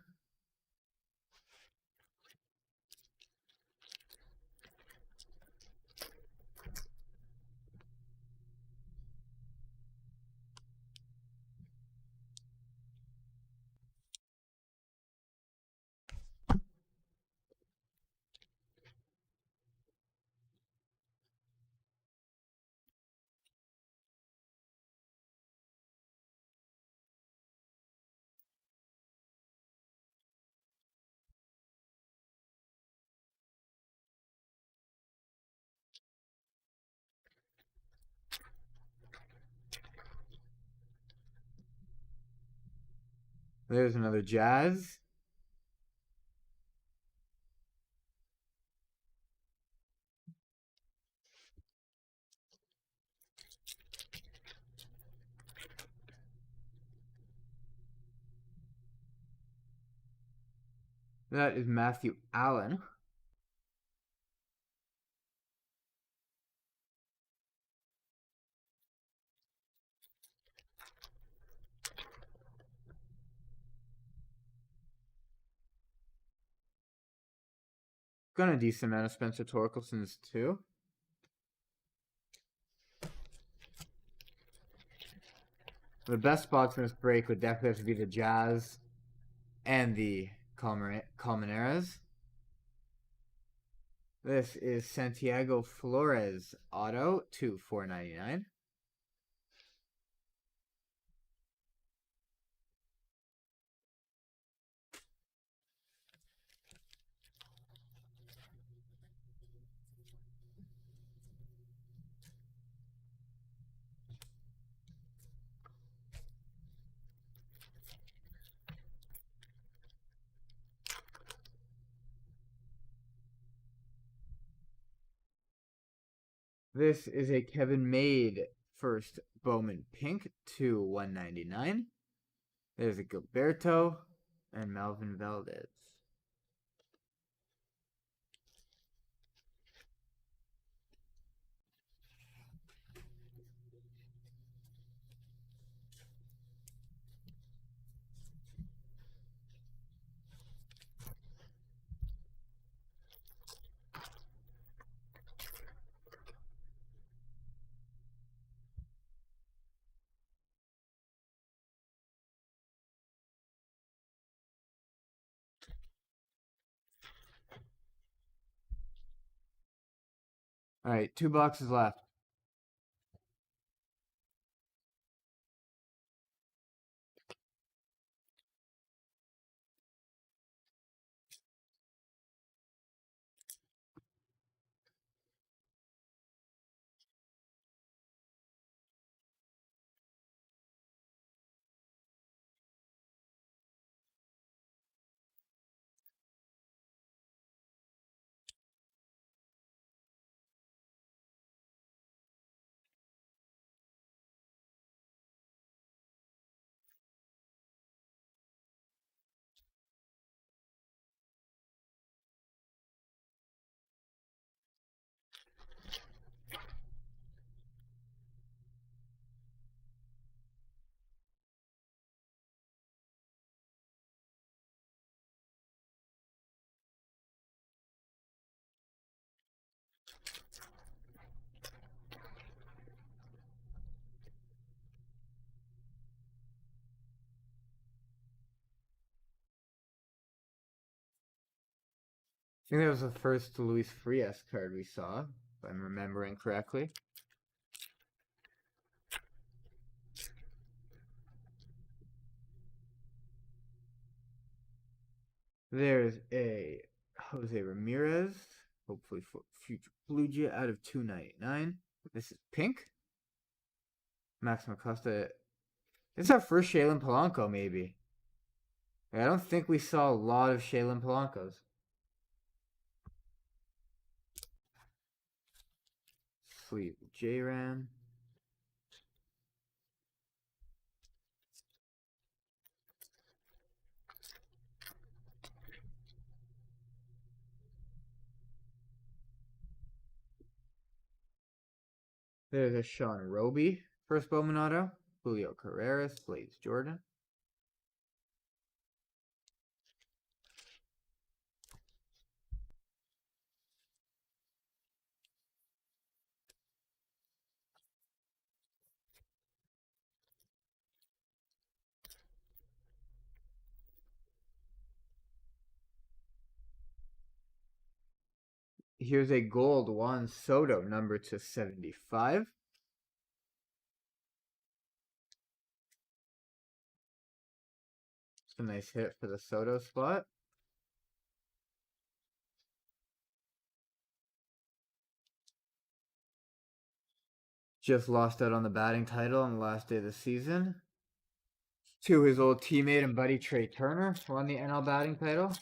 There's another Jazz. That is Matthew Allen. Got a decent amount of Spencer Torkelson's too. The best spots in this break would definitely have to be the Jazz and the Colmenares. This is Santiago Flores auto to 499. This is a Kevin Made first Bowman pink to 199. There's a Gilberto and Melvin Valdez. All right, 2 boxes left. I think that was the first Luis Frias card we saw, if I'm remembering correctly. There's a Jose Ramirez, hopefully for future Blue Jay out of 299. This is pink. Max Acosta. This is our first Shaylin Polanco, maybe. I don't think we saw a lot of Shaylin Polanco's. Sweet J-Ram. There's a Sean Roby, first Bowman auto. Julio Carreras, Blaze Jordan. Here's a gold Juan Soto, number to 75. It's a nice hit for the Soto spot. Just lost out on the batting title on the last day of the season. To his old teammate and buddy Trey Turner, won the NL batting title.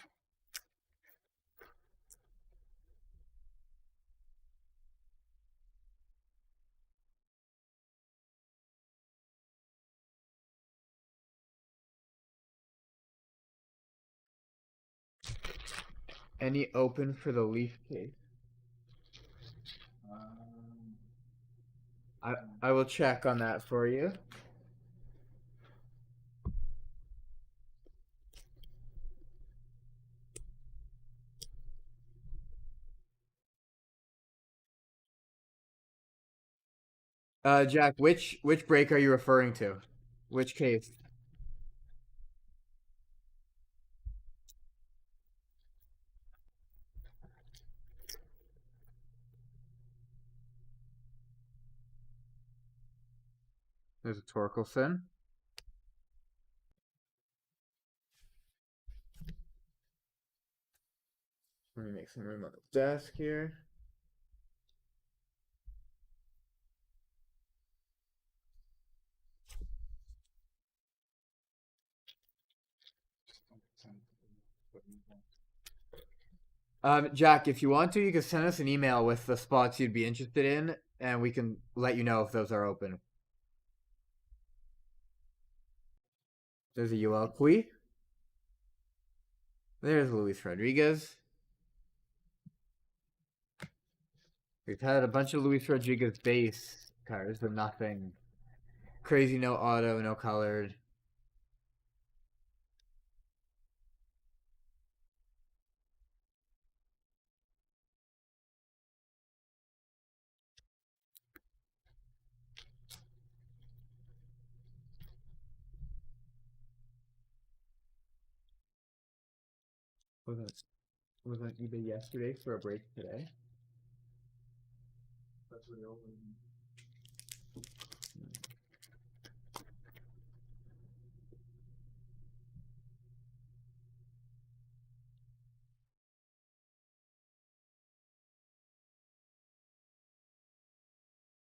Any open for the Leaf case? I will check on that for you. Jack, which break are you referring to? Which case? There's a Torkelson. Let me make some room on the desk here. Jack, if you want to, you can send us an email with the spots you'd be interested in, and we can let you know if those are open. There's a UL Kui. There's Luis Rodriguez. We've had a bunch of Luis Rodriguez base cards, but nothing crazy. No auto, no colored. Was on eBay yesterday for a break today. That's really open.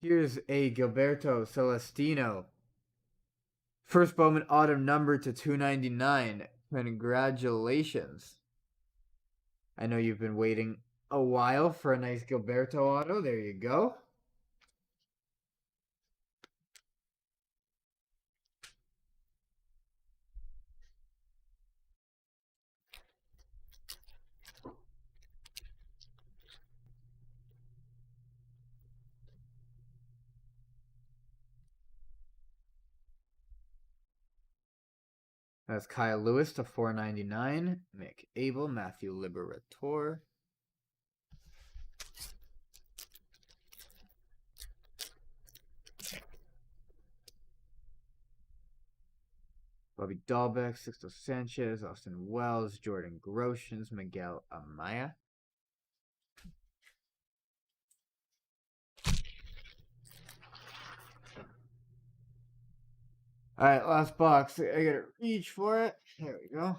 Here's a Gilberto Celestino. First Bowman auto number to 299. Congratulations. I know you've been waiting a while for a nice Gilberto auto. There you go. That's Kyle Lewis to 499. Mick Abel, Matthew Liberator. Bobby Dahlbeck, Sixto Sanchez, Austin Wells, Jordan Groshans, Miguel Amaya. Alright, last box. I gotta reach for it. There we go.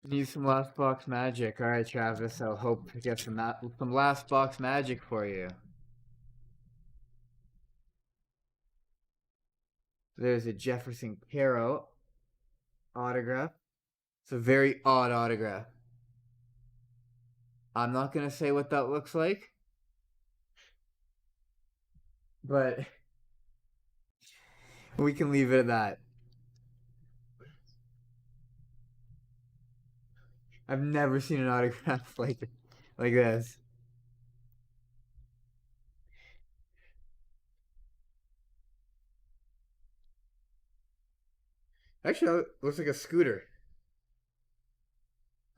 Need some last box magic. Alright, Travis, I'll hope to get some last box magic for you. There's a Jefferson Caro autograph. It's a very odd autograph. I'm not gonna say what that looks like, but we can leave it at that. I've never seen an autograph like this. Actually, it looks like a scooter.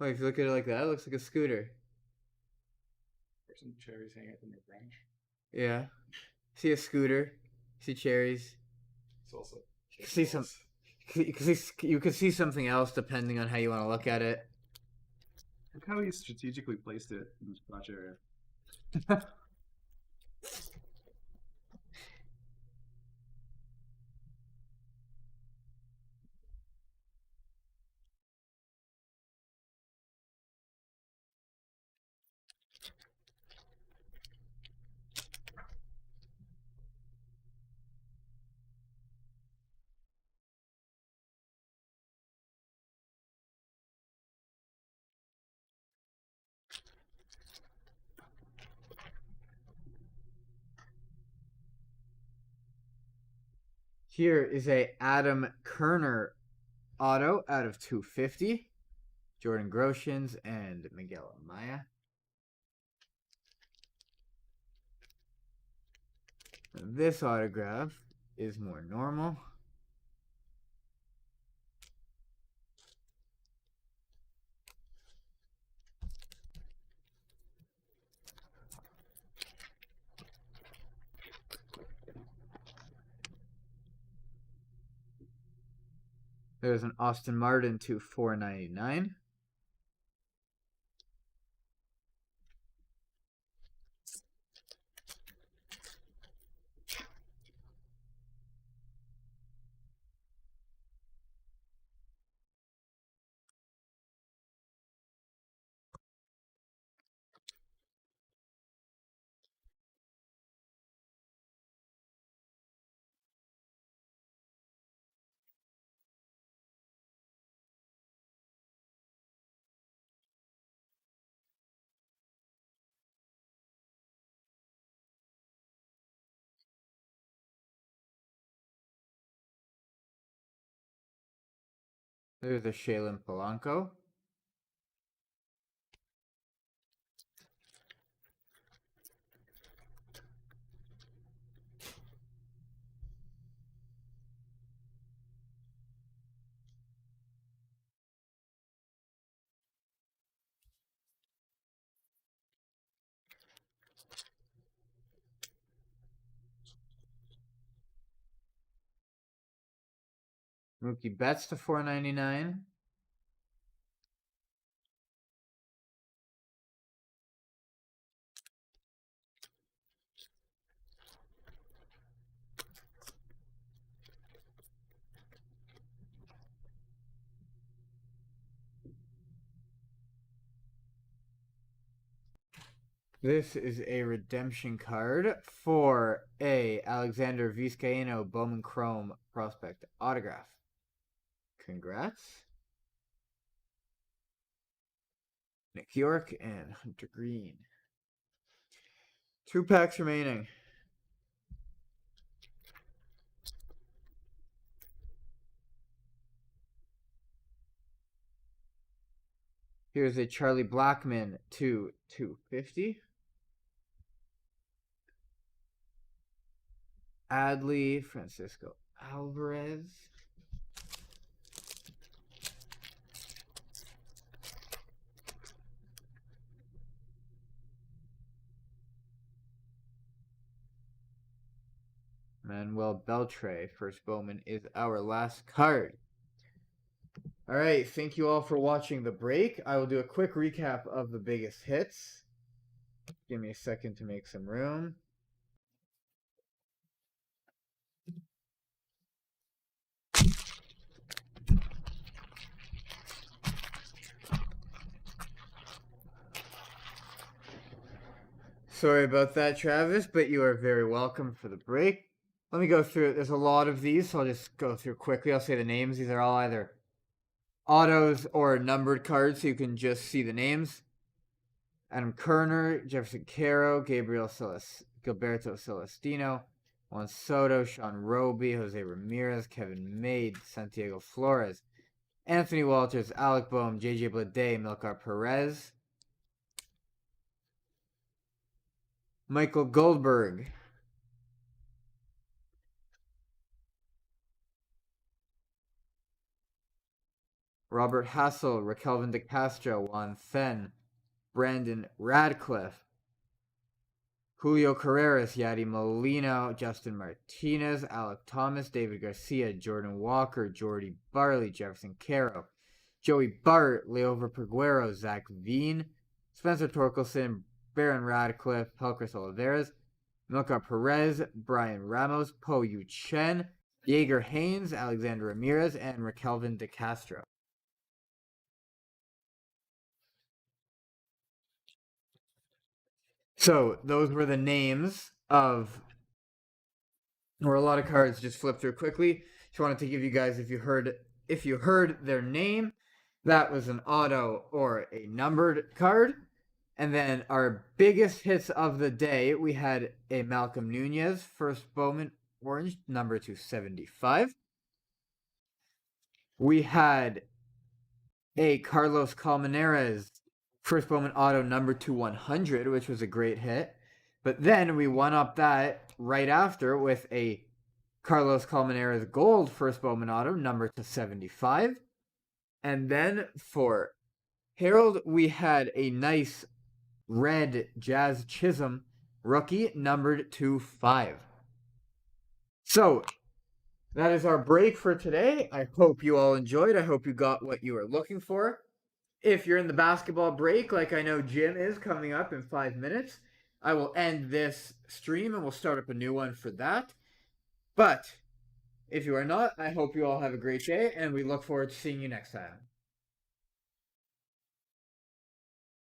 Like, if you look at it like that, it looks like a scooter. There's some cherries hanging out in the branch. Yeah. See a scooter. See cherries. It's also See some. You could see something else depending on how you want to look at it. Look how he strategically placed it in this crotch area. Here is a Adam Kerner auto out of 250. Jordan Groshans and Miguel Amaya. This autograph is more normal. There's an Austin Martin to 499. There's a Shaylin Polanco. Mookie Betts to 499. This is a redemption card for a Alexander Vizcaino Bowman Chrome prospect autograph. Congrats. Nick York and Hunter Green. 2 packs remaining. Here's a Charlie Blackmon to 250. Adley Francisco Alvarez. Manuel Beltre, first Bowman, is our last card. All right, thank you all for watching the break. I will do a quick recap of the biggest hits. Give me a second to make some room. Sorry about that, Travis, but you are very welcome for the break. Let me go through it. There's a lot of these, so I'll just go through quickly. I'll say the names. These are all either autos or numbered cards, so you can just see the names. Adam Kerner, Jefferson Caro, Gilberto Celestino, Juan Soto, Sean Roby, Jose Ramirez, Kevin Made, Santiago Flores, Anthony Walters, Alec Boehm, JJ Bleday, Milcar Perez, Michael Goldberg, Robert Hassel, Raquelvin De Castro, Juan Then, Brandon Radcliffe, Julio Carreras, Yadi Molino, Justin Martinez, Alec Thomas, David Garcia, Jordan Walker, Jordy Barley, Jefferson Caro, Joey Bart, Leover Peguero, Zach Veen, Spencer Torkelson, Baron Radcliffe, Pelcris Oliveras, Milcar Perez, Brian Ramos, Po Yu Chen, Jaeger Haynes, Alexander Ramirez, and Raquelvin De Castro. So those were the names of, or a lot of cards. Just flip through quickly. Just wanted to give you guys, if you heard their name, that was an auto or a numbered card. And then our biggest hits of the day, we had a Malcolm Nunez first Bowman orange, number 275. We had a Carlos Colmenares first Bowman auto, number 2/100, which was a great hit. But then we won up that right after with a Carlos Colmenares gold first Bowman auto, number 275. And then for Harold, we had a nice red Jazz Chisholm rookie, numbered 25. So that is our break for today. I hope you all enjoyed. I hope you got what you were looking for. If you're in the basketball break, like I know Jim is coming up in 5 minutes, I will end this stream and we'll start up a new one for that. But if you are not, I hope you all have a great day and we look forward to seeing you next time.